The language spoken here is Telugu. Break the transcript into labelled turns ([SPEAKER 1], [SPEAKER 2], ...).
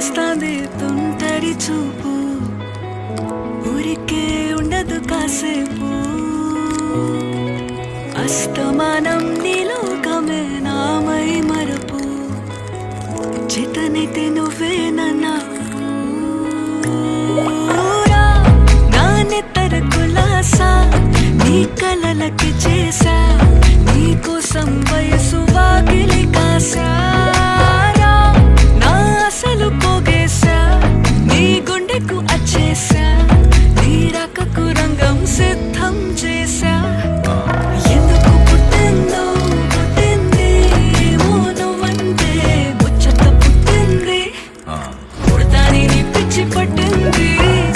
[SPEAKER 1] వస్తాంది తుంటరి చూపు, ఊరికే ఉండదు కాసేపు. అస్తమానం నీలోకమే నామై మరపు, చేతనైతే నువ్వే నన్నా